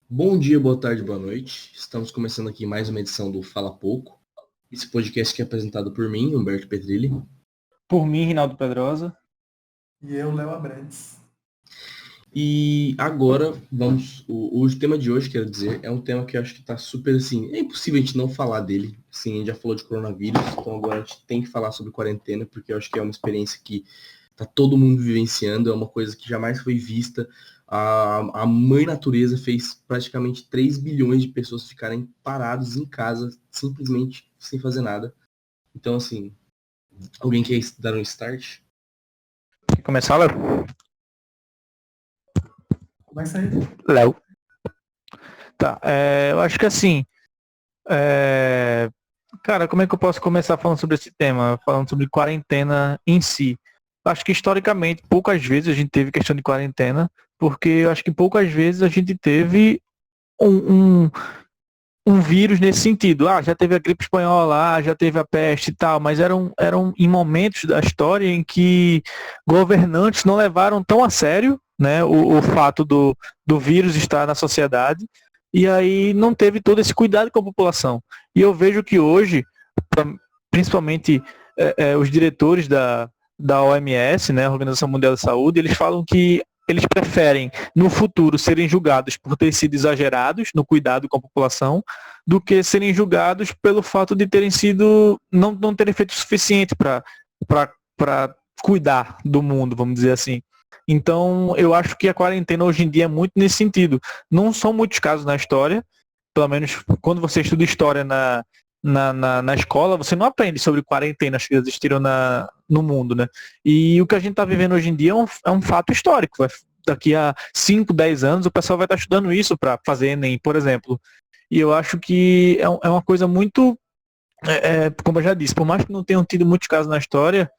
Bom dia, boa tarde, boa noite. Estamos começando aqui mais uma edição do Fala Pouco. Esse podcast que é apresentado por mim, Humberto Petrilli. Por mim, Rinaldo Pedrosa. E eu, Léo Abrantes. E agora o tema de hoje, quero dizer, é um tema que eu acho que está super assim. É impossível a gente não falar dele. Assim, a gente já falou de coronavírus, então agora a gente tem que falar sobre quarentena, porque eu acho que é uma experiência que tá todo mundo vivenciando, é uma coisa que jamais foi vista. A mãe natureza fez praticamente 3 bilhões de pessoas ficarem parados em casa, simplesmente sem fazer nada. Então, assim, alguém quer dar um start? Quer começar, Léo? Começa aí. Léo. Tá, eu acho que assim, cara, como é que eu posso começar falando sobre esse tema? Falando sobre quarentena em si. Acho que historicamente, poucas vezes a gente teve questão de quarentena, porque eu acho que poucas vezes a gente teve um, um vírus nesse sentido. Já teve a gripe espanhola, já teve a peste e tal, mas eram em momentos da história em que governantes não levaram tão a sério, né, o fato do vírus estar na sociedade, e aí não teve todo esse cuidado com a população. E eu vejo que hoje, principalmente os diretores da OMS, né, Organização Mundial da Saúde, eles falam que eles preferem, no futuro, serem julgados por ter sido exagerados no cuidado com a população, do que serem julgados pelo fato de terem sido, não terem feito o suficiente para cuidar do mundo, vamos dizer assim. Então, eu acho que a quarentena hoje em dia é muito nesse sentido. Não são muitos casos na história, pelo menos quando você estuda história na escola, você não aprende sobre quarentenas que existiram no mundo, né? E o que a gente está vivendo hoje em dia é um fato histórico. Daqui a 5, 10 anos, o pessoal vai estar estudando isso para fazer Enem, por exemplo. E eu acho que é uma coisa muito, como eu já disse, por mais que não tenham tido muitos casos na história,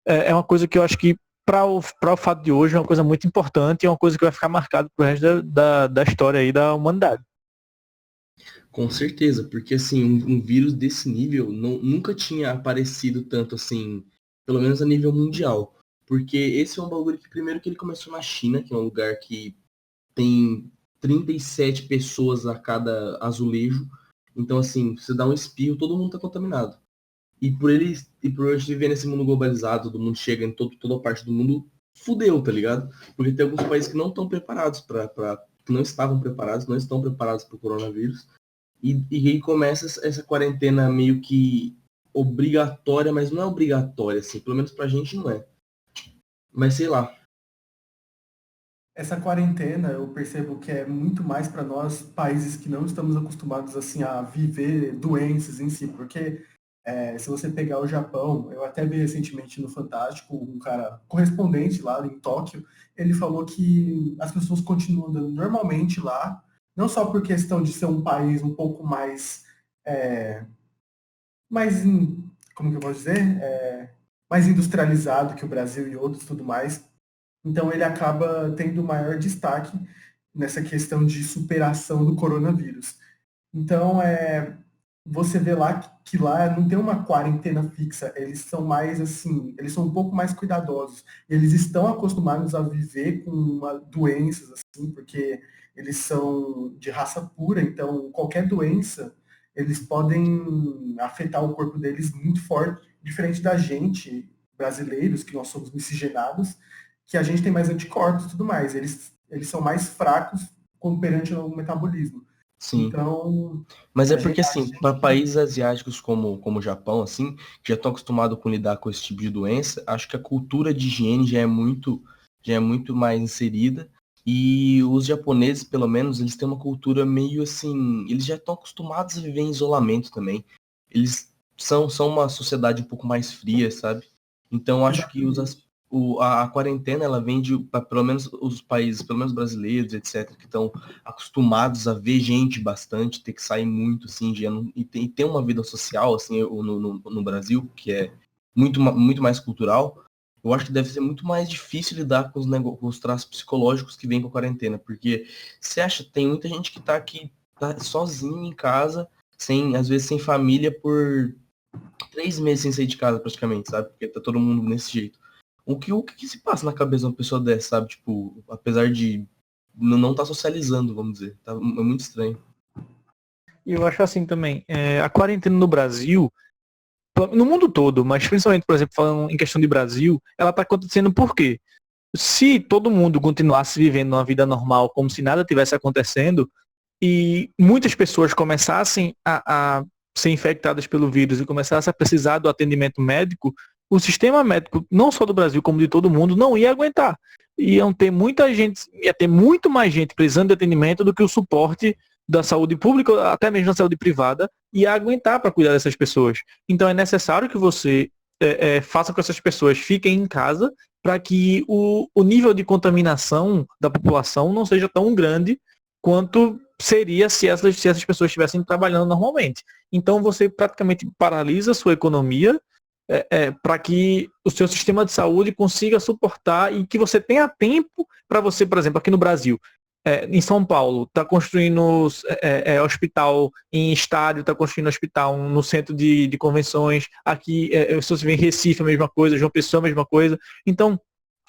é uma coisa que eu acho que para o fato de hoje é uma coisa muito importante e é uma coisa que vai ficar marcada pro resto da história aí da humanidade. Com certeza, porque assim, um vírus desse nível nunca tinha aparecido tanto assim, pelo menos a nível mundial. Porque esse é um bagulho que primeiro que ele começou na China, que é um lugar que tem 37 pessoas a cada azulejo. Então, assim, você dá um espirro, todo mundo tá contaminado. E por eles viver nesse mundo globalizado, todo mundo chega em toda parte do mundo, fudeu, tá ligado? Porque tem alguns países que não estão preparados que não estavam preparados, não estão preparados para o coronavírus. E aí começa essa quarentena meio que obrigatória, mas não é obrigatória, assim, pelo menos pra gente não é. Mas sei lá. Essa quarentena eu percebo que é muito mais para nós, países que não estamos acostumados assim a viver doenças em si, porque se você pegar o Japão, eu até vi recentemente no Fantástico um cara correspondente lá em Tóquio, ele falou que as pessoas continuam andando normalmente lá, não só por questão de ser um país um pouco é, mais como que eu posso dizer, mais industrializado que o Brasil e outros tudo mais. Então ele acaba tendo maior destaque nessa questão de superação do coronavírus. Então, você vê lá que lá não tem uma quarentena fixa, eles são mais assim, eles são um pouco mais cuidadosos. Eles estão acostumados a viver com doenças assim, porque eles são de raça pura, então qualquer doença eles podem afetar o corpo deles muito forte, diferente da gente, brasileiros, que nós somos miscigenados, que a gente tem mais anticorpos e tudo mais. Eles são mais fracos perante o metabolismo. Sim. Então, Mas é a gente porque, assim, para países asiáticos como o Japão, assim, que já estão acostumados com lidar com esse tipo de doença, acho que a cultura de higiene já é muito mais inserida. E os japoneses, pelo menos, eles têm uma cultura meio assim, eles já estão acostumados a viver em isolamento também. Eles são uma sociedade um pouco mais fria, sabe? Então, acho que a quarentena, ela vem pelo menos os países, pelo menos brasileiros, etc., que estão acostumados a ver gente bastante, ter que sair muito, assim, e ter uma vida social, assim, no Brasil, que é muito mais cultural. Eu acho que deve ser muito mais difícil lidar com os traços psicológicos que vêm com a quarentena, porque você acha, tem muita gente que tá aqui, tá sozinho em casa, às vezes sem família, por 3 meses sem sair de casa, praticamente, sabe? Porque tá todo mundo nesse jeito. O que se passa na cabeça de uma pessoa dessa, sabe? Tipo, apesar de não tá socializando, vamos dizer. É muito estranho. E eu acho assim também, a quarentena no Brasil, no mundo todo, mas principalmente, por exemplo, falando em questão de Brasil, ela está acontecendo por quê? Se todo mundo continuasse vivendo uma vida normal, como se nada tivesse acontecendo, e muitas pessoas começassem a ser infectadas pelo vírus e começassem a precisar do atendimento médico, o sistema médico, não só do Brasil, como de todo mundo, não ia aguentar. Iam ter muita gente, ia ter muito mais gente precisando de atendimento do que o suporte da saúde pública, até mesmo da saúde privada, ia aguentar para cuidar dessas pessoas. Então é necessário que você faça com que essas pessoas fiquem em casa para que o nível de contaminação da população não seja tão grande quanto seria se essas pessoas estivessem trabalhando normalmente. Então você praticamente paralisa a sua economia para que o seu sistema de saúde consiga suportar e que você tenha tempo para você, por exemplo, aqui no Brasil, em São Paulo, está construindo hospital em estádio, está construindo hospital no centro de convenções, aqui, se você vê em Recife, a mesma coisa, João Pessoa, a mesma coisa. Então,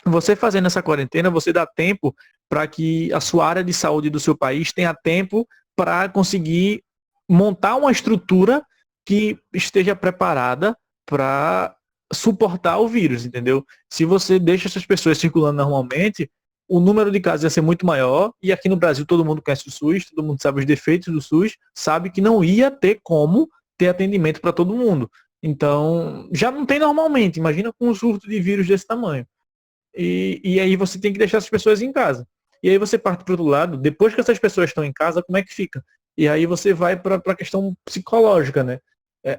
você fazendo essa quarentena, você dá tempo para que a sua área de saúde do seu país tenha tempo para conseguir montar uma estrutura que esteja preparada para suportar o vírus, entendeu? Se você deixa essas pessoas circulando normalmente, o número de casos ia ser muito maior, e aqui no Brasil todo mundo conhece o SUS, todo mundo sabe os defeitos do SUS, sabe que não ia ter como ter atendimento para todo mundo. Então, já não tem normalmente, imagina com um surto de vírus desse tamanho. E aí você tem que deixar essas pessoas em casa. E aí você parte para o outro lado, depois que essas pessoas estão em casa, como é que fica? E aí você vai para a questão psicológica, né?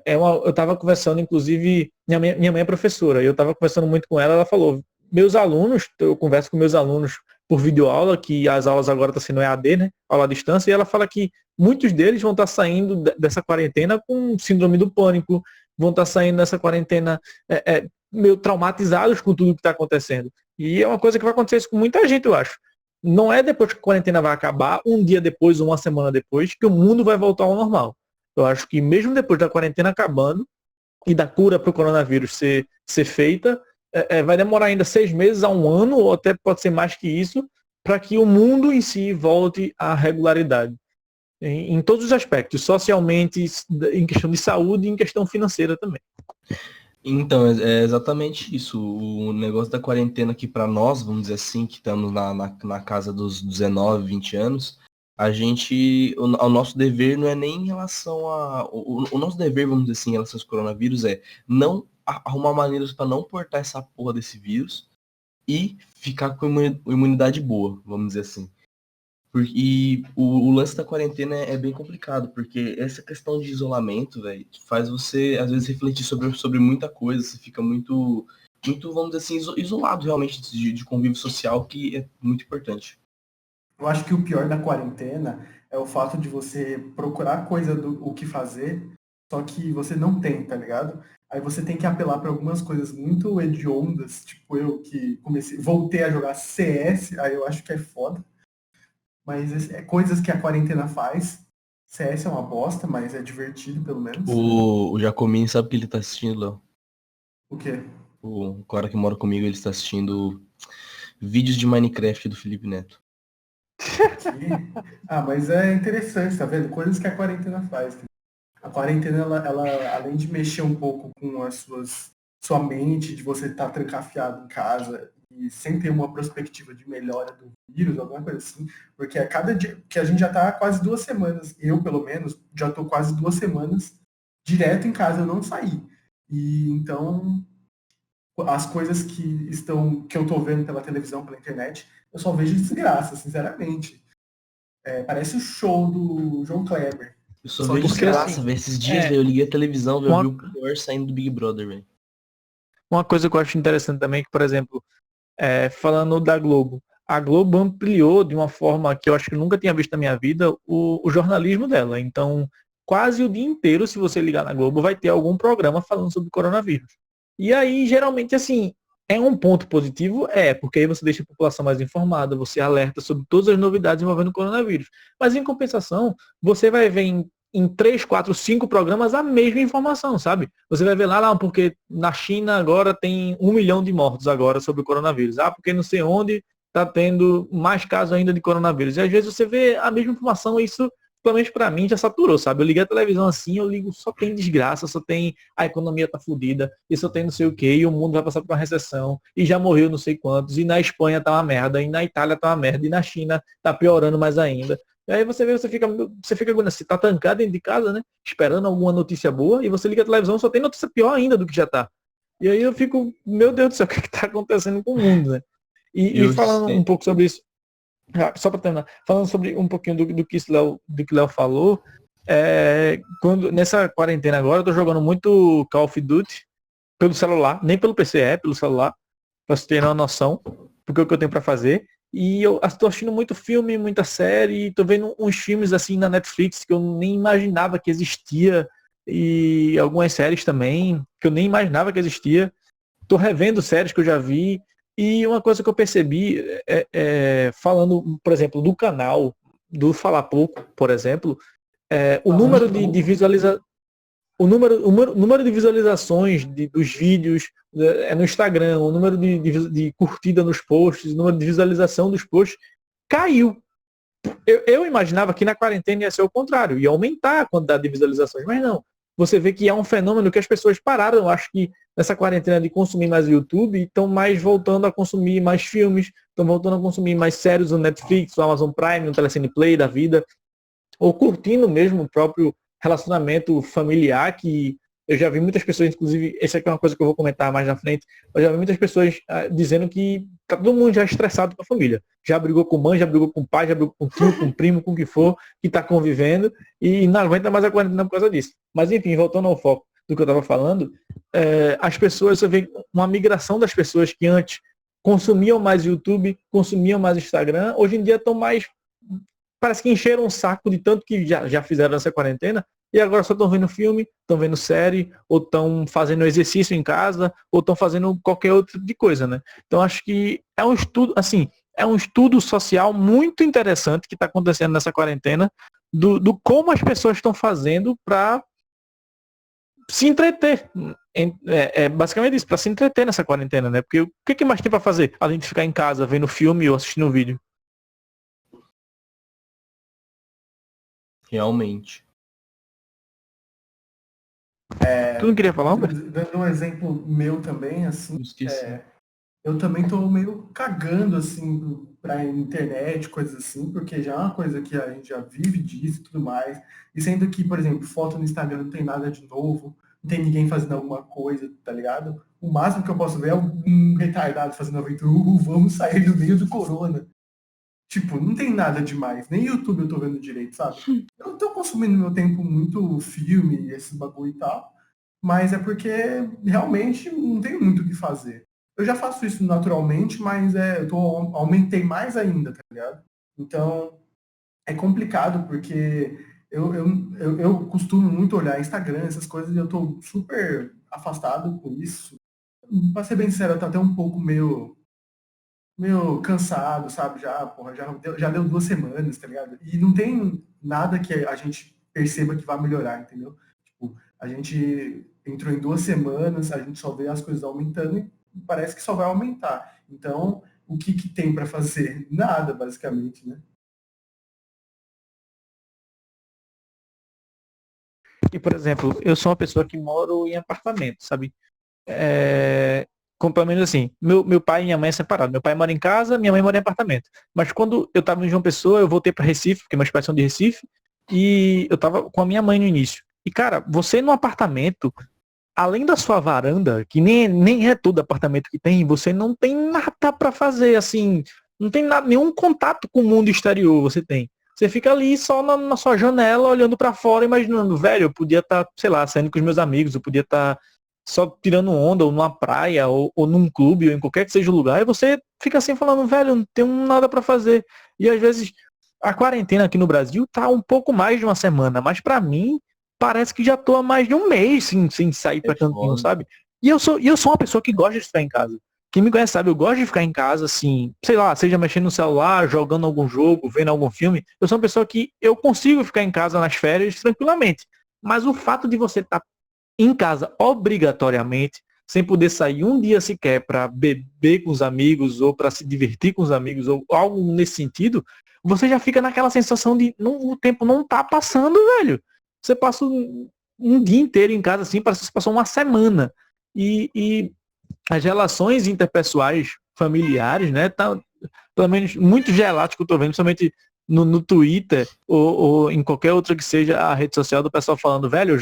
Eu estava conversando, inclusive, minha mãe é professora, e eu estava conversando muito com ela, ela falou, meus alunos, eu converso com meus alunos por videoaula, que as aulas agora estão sendo EAD, né? Aula à distância, e ela fala que muitos deles vão estar saindo dessa quarentena com síndrome do pânico, vão estar saindo dessa quarentena meio traumatizados com tudo que está acontecendo. E é uma coisa que vai acontecer isso com muita gente, eu acho. Não é depois que a quarentena vai acabar, um dia depois, uma semana depois, que o mundo vai voltar ao normal. Eu acho que mesmo depois da quarentena acabando e da cura para o coronavírus ser feita, vai demorar ainda 6 meses a 1 ano, ou até pode ser mais que isso, para que o mundo em si volte à regularidade. Em todos os aspectos, socialmente, em questão de saúde e em questão financeira também. Então, é exatamente isso. O negócio da quarentena aqui para nós, vamos dizer assim, que estamos na casa dos 19, 20 anos, o nosso dever não é nem em relação o nosso dever, vamos dizer assim, em relação ao coronavírus é não arrumar maneiras para não portar essa porra desse vírus e ficar com imunidade boa, vamos dizer assim. E o lance da quarentena é bem complicado, porque essa questão de isolamento, velho, faz você, às vezes, refletir sobre muita coisa. Você fica muito, vamos dizer assim, isolado realmente de convívio social, que é muito importante. Eu acho que o pior da quarentena é o fato de você procurar coisa o que fazer, só que você não tem, tá ligado? Aí você tem que apelar para algumas coisas muito hediondas, tipo eu que voltei a jogar CS, aí eu acho que é foda. Mas é coisas que a quarentena faz. CS é uma bosta, mas é divertido, pelo menos. O Jacomini sabe o que ele tá assistindo, Léo? O quê? O cara que mora comigo, ele está assistindo vídeos de Minecraft do Felipe Neto. Mas é interessante, tá vendo? Coisas que a quarentena faz. A quarentena, ela além de mexer um pouco com sua mente, de você estar trancafiado em casa e sem ter uma perspectiva de melhora do vírus, alguma coisa assim, porque a cada dia, que a gente já está quase 2 semanas, eu pelo menos, já estou quase 2 semanas direto em casa, eu não saí. E então, as coisas que eu estou vendo pela televisão, pela internet, eu só vejo desgraça, sinceramente. Parece o show do João Kleber. Eu só vejo desgraça, velho. Esses dias, eu liguei a televisão, eu vi o pior saindo do Big Brother, velho. Uma coisa que eu acho interessante também, que, por exemplo, falando da Globo, a Globo ampliou de uma forma que eu acho que eu nunca tinha visto na minha vida o jornalismo dela. Então, quase o dia inteiro, se você ligar na Globo, vai ter algum programa falando sobre o coronavírus. E aí, geralmente, assim, é um ponto positivo? Porque aí você deixa a população mais informada, você alerta sobre todas as novidades envolvendo o coronavírus. Mas, em compensação, você vai ver em 3, 4, 5 programas a mesma informação, sabe? Você vai ver lá, porque na China agora tem 1 milhão de mortos agora sobre o coronavírus. Porque não sei onde tá tendo mais casos ainda de coronavírus. E às vezes você vê a mesma informação, e isso, pelo menos pra mim, já saturou, sabe? Eu liguei a televisão assim, eu ligo, só tem desgraça, só tem a economia tá fodida, e só tem não sei o quê, e o mundo vai passar por uma recessão, e já morreu não sei quantos, e na Espanha tá uma merda, e na Itália tá uma merda, e na China tá piorando mais ainda. E aí você vê, você tá trancado dentro de casa, né? Esperando alguma notícia boa, e você liga a televisão, só tem notícia pior ainda do que já tá. E aí eu fico, meu Deus do céu, o que tá acontecendo com o mundo, né? E falando um pouco sobre isso, só para terminar, falando sobre um pouquinho do que o Léo falou, quando, nessa quarentena agora, eu tô jogando muito Call of Duty pelo celular, nem pelo PC, pelo celular, pra você ter uma noção do que eu tenho para fazer. E eu tô assistindo muito filme, muita série, tô vendo uns filmes assim na Netflix que eu nem imaginava que existia, e algumas séries também que eu nem imaginava que existia. Tô revendo séries que eu já vi. E uma coisa que eu percebi, falando, por exemplo, do canal, do Falar Pouco, por exemplo, o número de visualizações, o número de visualizações dos vídeos no Instagram, o número de curtida nos posts, o número de visualização dos posts caiu. Eu imaginava que na quarentena ia ser o contrário, ia aumentar a quantidade de visualizações, mas não. Você vê que é um fenômeno que as pessoas pararam, eu acho que nessa quarentena, de consumir mais o YouTube, estão mais voltando a consumir mais filmes, estão voltando a consumir mais séries no Netflix, no Amazon Prime, no Telecine Play da vida, ou curtindo mesmo o próprio relacionamento familiar, que eu já vi muitas pessoas, inclusive, essa aqui é uma coisa que eu vou comentar mais na frente, eu já vi muitas pessoas dizendo que tá todo mundo já estressado com a família. Já brigou com mãe, já brigou com pai, já brigou com tio, com primo, com o que for, que tá convivendo, e não aguenta mais a quarentena por causa disso. Mas enfim, voltando ao foco do que eu estava falando, as pessoas, você vê uma migração das pessoas que antes consumiam mais YouTube, consumiam mais Instagram, hoje em dia estão mais, parece que encheram um saco de tanto que já fizeram nessa quarentena, e agora só estão vendo filme, estão vendo série, ou estão fazendo exercício em casa, ou estão fazendo qualquer outro tipo de coisa, né? Então acho que é um estudo, assim, é um estudo social muito interessante que está acontecendo nessa quarentena, do como as pessoas estão fazendo para se entreter. Basicamente isso, para se entreter nessa quarentena, né? Porque o que mais tem para fazer, além de ficar em casa, vendo filme ou assistindo vídeo? Realmente. Tu não queria falar, Humberto? Dando um exemplo meu também, assim, Esqueci. eu também tô meio cagando, assim, pra internet, coisas assim, porque já é uma coisa que a gente já vive disso e tudo mais. E sendo que, por exemplo, foto no Instagram não tem nada de novo, não tem ninguém fazendo alguma coisa, tá ligado? O máximo que eu posso ver é um retardado fazendo aventura, vamos sair do meio do corona. Tipo, não tem nada demais. Nem YouTube eu tô vendo direito, sabe? Eu tô consumindo meu tempo muito filme, esses bagulho e tal, mas é porque realmente não tenho muito o que fazer. Eu já faço isso naturalmente, mas aumentei mais ainda, tá ligado? Então, é complicado porque eu costumo muito olhar Instagram, essas coisas, e eu tô super afastado com isso. Pra ser bem sincero, eu tô até um pouco meio cansado, sabe? Já deu 2 semanas, tá ligado? E não tem nada que a gente perceba que vai melhorar, entendeu? Tipo, a gente entrou em 2 semanas, a gente só vê as coisas aumentando e parece que só vai aumentar. Então, o que tem para fazer? Nada, basicamente, né? E, por exemplo, eu sou uma pessoa que moro em apartamento, sabe? Pelo menos assim, meu pai e minha mãe é separado. Meu pai mora em casa, minha mãe mora em apartamento. Mas quando eu tava em João Pessoa, eu voltei para Recife, porque meus pais são de Recife, e eu tava com a minha mãe no início. E, cara, você num apartamento, além da sua varanda, que nem é todo apartamento que tem, você não tem nada para fazer, assim, não tem nada, nenhum contato com o mundo exterior você tem. Você fica ali só na sua janela, olhando para fora, imaginando, velho, eu podia estar, sei lá, saindo com os meus amigos, eu podia estar só tirando onda, ou numa praia, ou num clube, ou em qualquer que seja o lugar, e você fica assim falando, velho, eu não tenho nada para fazer. E às vezes a quarentena aqui no Brasil tá um pouco mais de uma semana, mas para mim parece que já tô há mais de um mês sem sair pra cantinho, sabe? E eu sou uma pessoa que gosta de ficar em casa. Quem me conhece sabe, eu gosto de ficar em casa, assim, sei lá, seja mexendo no celular, jogando algum jogo, vendo algum filme. Eu sou uma pessoa que eu consigo ficar em casa nas férias tranquilamente. Mas o fato de você estar em casa obrigatoriamente sem poder sair um dia sequer para beber com os amigos ou para se divertir com os amigos ou algo nesse sentido, você já fica naquela sensação de o tempo não tá passando, velho. Você passa um dia inteiro em casa assim, parece que você passou uma semana. E as relações interpessoais familiares, né, tá pelo menos muito gelados que eu tô vendo, principalmente no Twitter ou em qualquer outra que seja a rede social do pessoal falando, velho,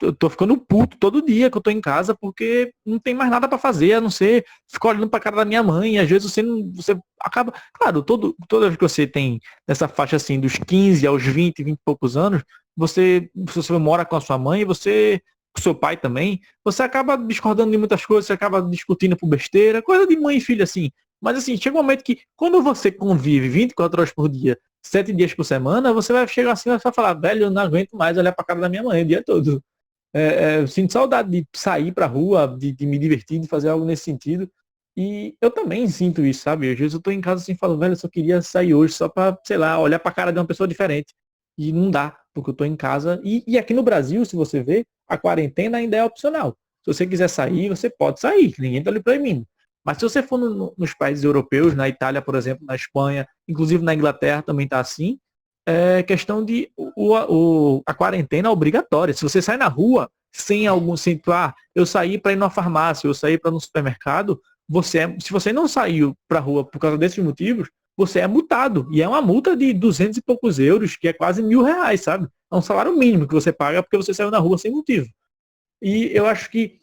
eu tô ficando puto todo dia que eu tô em casa porque não tem mais nada para fazer, a não ser ficar olhando pra cara da minha mãe, e às vezes você acaba, claro, toda vez que você tem nessa faixa assim dos 15 aos 20 e poucos anos, se você mora com a sua mãe, você com seu pai também, você acaba discordando de muitas coisas, você acaba discutindo por besteira, coisa de mãe e filha assim. Mas assim, chega um momento que quando você convive 24 horas por dia, 7 dias por semana, você vai chegar assim e vai falar, velho, eu não aguento mais olhar pra cara da minha mãe o dia todo. Eu sinto saudade de sair pra rua, de me divertir, de fazer algo nesse sentido. E eu também sinto isso, sabe? Às vezes eu tô em casa assim e falo, velho, eu só queria sair hoje só pra, sei lá, olhar pra cara de uma pessoa diferente. E não dá, porque eu tô em casa. E aqui no Brasil, se você vê, a quarentena ainda é opcional. Se você quiser sair, você pode sair, ninguém tá lhe proibindo. Mas se você for nos países europeus, na Itália, por exemplo, na Espanha, inclusive na Inglaterra também está assim, é questão de a quarentena é obrigatória. Se você sai na rua sem algum tipo, eu saí para ir numa farmácia, eu saí para ir no supermercado, se você não saiu para a rua por causa desses motivos, você é multado. E é uma multa de 200 e poucos euros, que é quase R$ 1.000, sabe? É um salário mínimo que você paga porque você saiu na rua sem motivo. E eu acho que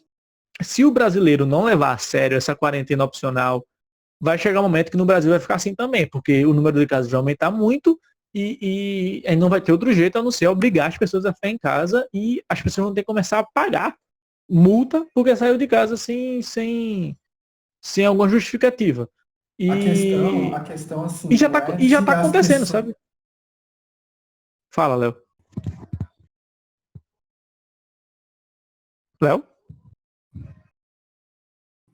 se o brasileiro não levar a sério essa quarentena opcional, vai chegar um momento que no Brasil vai ficar assim também, porque o número de casos vai aumentar muito e aí não vai ter outro jeito a não ser obrigar as pessoas a ficar em casa e as pessoas vão ter que começar a pagar multa porque saiu de casa sem alguma justificativa. A questão assim, E já não tá, é e já tá tirar as acontecendo, pessoas. sabe? Fala, Léo. Léo?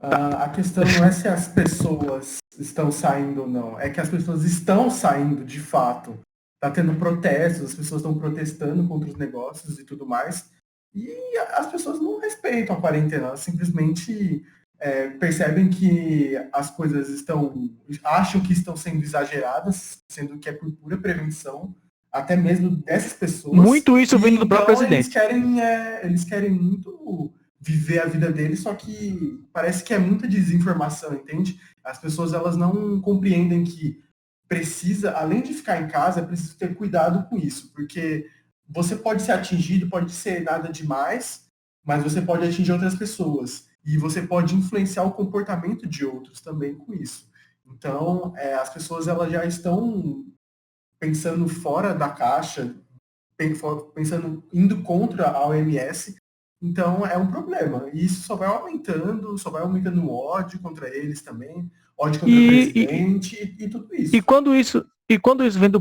A questão não é se as pessoas estão saindo ou não, é que as pessoas estão saindo de fato. Tá tendo protestos, as pessoas estão protestando contra os negócios e tudo mais. E as pessoas não respeitam a quarentena, elas simplesmente percebem que as coisas acham que estão sendo exageradas, sendo que é por pura prevenção, até mesmo dessas pessoas. Muito isso vindo do próprio então presidente. eles querem muito viver a vida deles, só que parece que é muita desinformação, entende? As pessoas elas não compreendem que precisa, além de ficar em casa, é preciso ter cuidado com isso, porque você pode ser atingido, pode ser nada demais, mas você pode atingir outras pessoas. E você pode influenciar o comportamento de outros também com isso. Então, as pessoas elas já estão pensando fora da caixa, pensando, indo contra a OMS. Então, é um problema. E isso só vai aumentando o ódio contra eles também, ódio contra o presidente e tudo isso. E quando isso vem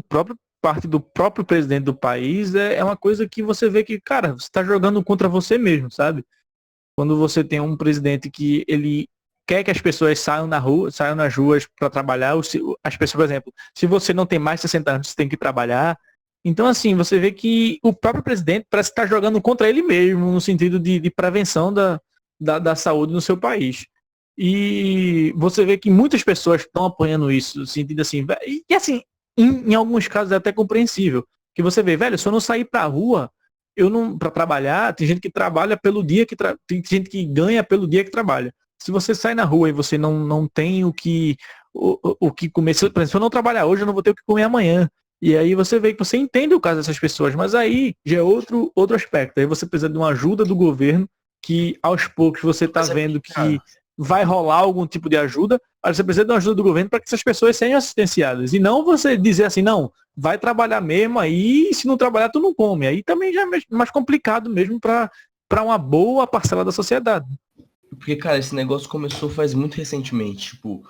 parte do próprio presidente do país, é uma coisa que você vê que, cara, você está jogando contra você mesmo, sabe? Quando você tem um presidente que ele quer que as pessoas saiam nas ruas para trabalhar, as pessoas, por exemplo, se você não tem mais de 60 anos, você tem que trabalhar. Então, assim, você vê que o próprio presidente parece estar jogando contra ele mesmo, no sentido de prevenção da saúde no seu país. E você vê que muitas pessoas estão apoiando isso, no sentido assim, e assim, em alguns casos é até compreensível, que você vê, velho, se eu não sair pra rua, eu não, para trabalhar, tem gente que trabalha pelo dia tem gente que ganha pelo dia que trabalha. Se você sai na rua e você não tem o que comer, por exemplo, se eu não trabalhar hoje, eu não vou ter o que comer amanhã. E aí você vê que você entende o caso dessas pessoas, mas aí já é outro aspecto. Aí você precisa de uma ajuda do governo, que aos poucos você está vendo que vai rolar algum tipo de ajuda, mas você precisa de uma ajuda do governo para que essas pessoas sejam assistenciadas. E não você dizer assim, não, vai trabalhar mesmo aí, e se não trabalhar, tu não come. Aí também já é mais complicado mesmo para uma boa parcela da sociedade. Porque, cara, esse negócio começou faz muito recentemente, tipo,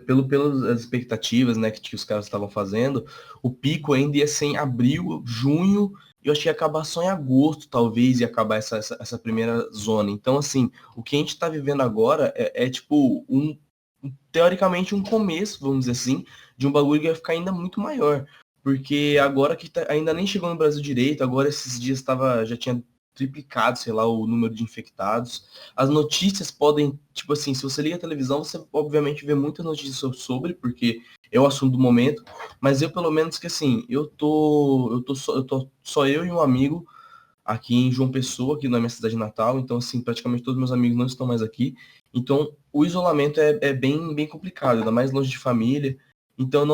pelas expectativas, né, que os caras estavam fazendo, o pico ainda ia ser em abril, junho, e eu achei que ia acabar só em agosto, talvez, ia acabar essa primeira zona. Então, assim, o que a gente tá vivendo agora tipo, teoricamente, um começo, vamos dizer assim, de um bagulho que vai ficar ainda muito maior. Porque agora que ainda nem chegou no Brasil direito, agora esses dias já tinha triplicado, sei lá, o número de infectados. As notícias podem, tipo assim, se você liga a televisão, você obviamente vê muita notícia sobre, porque é o assunto do momento, mas eu pelo menos que assim, eu tô só eu e um amigo aqui em João Pessoa, aqui na minha cidade natal, então assim, praticamente todos meus amigos não estão mais aqui. Então, o isolamento é bem complicado, ainda mais longe de família. Então, eu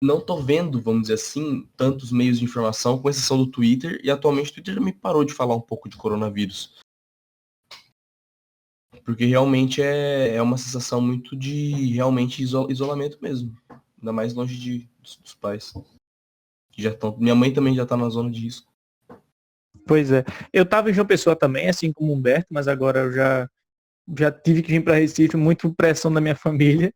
não tô vendo, vamos dizer assim, tantos meios de informação, com exceção do Twitter, e atualmente o Twitter já me parou de falar um pouco de coronavírus. Porque realmente é uma sensação muito de realmente isolamento mesmo. Ainda mais longe dos pais. Que já estão. Minha mãe também já tá na zona de risco. Pois é. Eu tava em João Pessoa também, assim como o Humberto, mas agora eu já tive que vir para Recife, muito pressão da minha família.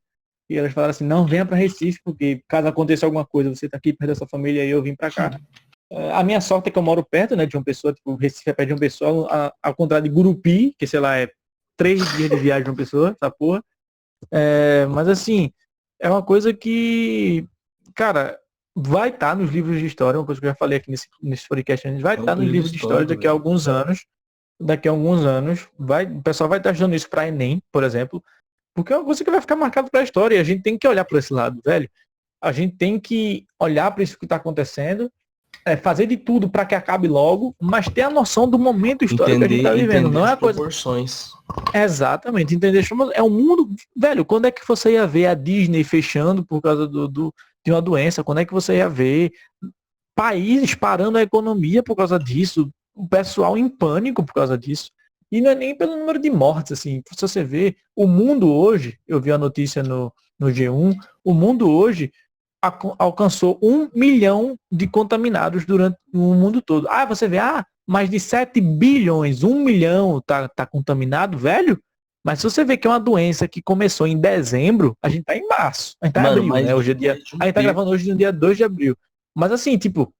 E elas falaram assim, não, venha para Recife, porque caso aconteça alguma coisa, você tá aqui perto da sua família e eu vim para cá. A minha sorte é que eu moro perto, né, de João Pessoa, tipo, Recife é perto de João Pessoa, ao contrário de Gurupi, que sei lá, é 3 dias de viagem de João Pessoa, essa porra. Mas assim, é uma coisa que, cara, vai estar nos livros de história, uma coisa que eu já falei aqui nesse podcast, a gente vai É um estar nos período livros de história histórico, daqui a velho. alguns anos. Daqui a alguns anos, o pessoal vai estar estudando isso para Enem, por exemplo, porque é uma coisa que vai ficar marcado para a história e a gente tem que olhar por esse lado, velho. A gente tem que olhar para isso que está acontecendo, fazer de tudo para que acabe logo, mas ter a noção do momento histórico que a gente está vivendo. Entender Não é as a coisa. proporções. Exatamente, entender? É um mundo. Velho, quando é que você ia ver a Disney fechando por causa de uma doença? Quando é que você ia ver países parando a economia por causa disso? O pessoal em pânico por causa disso. E não é nem pelo número de mortes, assim. Se você vê, o mundo hoje, eu vi a notícia no G1, o mundo hoje alcançou 1 milhão de contaminados durante o mundo todo. Ah, você vê, mais de 7 bilhões, 1 milhão tá contaminado, velho. Mas se você vê que é uma doença que começou em dezembro, a gente tá em março. A gente tá em Mano, abril, né? Hoje é dia. mais de um A gente tá terço. gravando hoje no dia 2 de abril. Mas assim, tipo,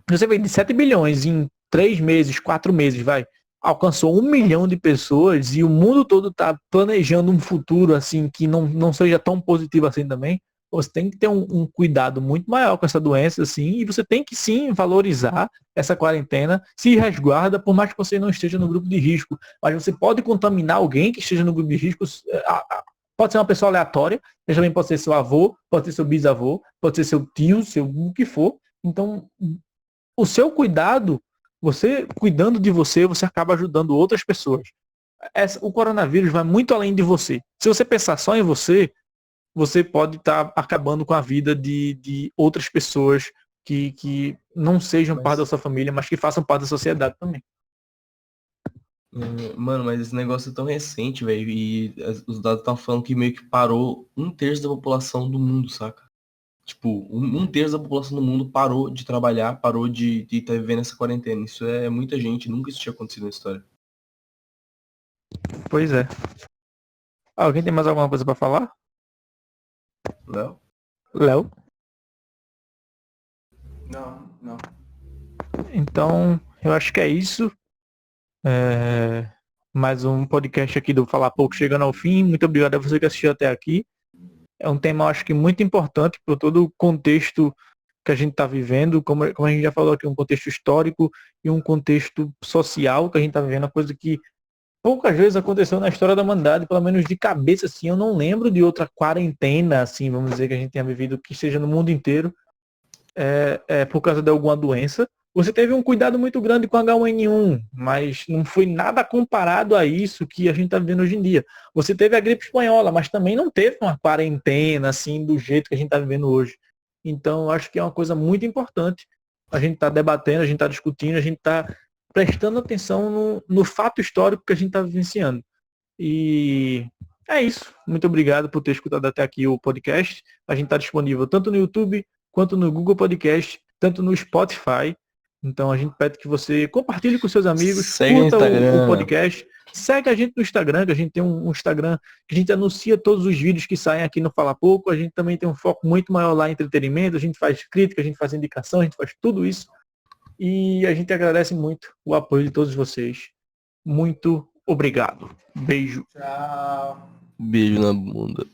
você vê de 7 bilhões em 3 meses, 4 meses, vai. Alcançou 1 milhão de pessoas e o mundo todo tá planejando um futuro assim que não seja tão positivo assim também. Você tem que ter um cuidado muito maior com essa doença, assim, e você tem que sim valorizar essa quarentena, se resguarda, por mais que você não esteja no grupo de risco. Mas você pode contaminar alguém que esteja no grupo de risco, pode ser uma pessoa aleatória, mas também pode ser seu avô, pode ser seu bisavô, pode ser seu tio, seu o que for. Então, o seu cuidado, você cuidando de você, você acaba ajudando outras pessoas. O coronavírus vai muito além de você. Se você pensar só em você, você pode estar acabando com a vida de outras pessoas que não sejam parte da sua família, mas que façam parte da sociedade também. Mano, mas esse negócio é tão recente, velho. E os dados estão falando que meio que parou 1/3 da população do mundo, saca? Tipo, 1/3 da população do mundo parou de trabalhar, parou de estar vivendo essa quarentena. Isso é muita gente, nunca isso tinha acontecido na história. Pois é. Alguém tem mais alguma coisa para falar? Léo? Léo? Não. Então, eu acho que é isso. Mais um podcast aqui do Falar Pouco chegando ao fim. Muito obrigado a você que assistiu até aqui. É um tema, eu acho que muito importante por todo o contexto que a gente está vivendo, como a gente já falou aqui, um contexto histórico e um contexto social que a gente está vivendo, uma coisa que poucas vezes aconteceu na história da humanidade, pelo menos de cabeça, assim, eu não lembro de outra quarentena, assim, vamos dizer, que a gente tenha vivido, que seja no mundo inteiro, por causa de alguma doença. Você teve um cuidado muito grande com H1N1, mas não foi nada comparado a isso que a gente está vivendo hoje em dia. Você teve a gripe espanhola, mas também não teve uma quarentena assim do jeito que a gente está vivendo hoje. Então, eu acho que é uma coisa muito importante. A gente está debatendo, a gente está discutindo, a gente está prestando atenção no fato histórico que a gente está vivenciando. E é isso. Muito obrigado por ter escutado até aqui o podcast. A gente está disponível tanto no YouTube quanto no Google Podcast, tanto no Spotify. Então a gente pede que você compartilhe com seus amigos, Segue no curta Instagram. o podcast, segue a gente no Instagram, que a gente tem um Instagram que a gente anuncia todos os vídeos que saem aqui no Fala Pouco. A gente também tem um foco muito maior lá em entretenimento, a gente faz crítica, a gente faz indicação, a gente faz tudo isso. E a gente agradece muito o apoio de todos vocês. Muito obrigado. Beijo. Tchau. Beijo na bunda.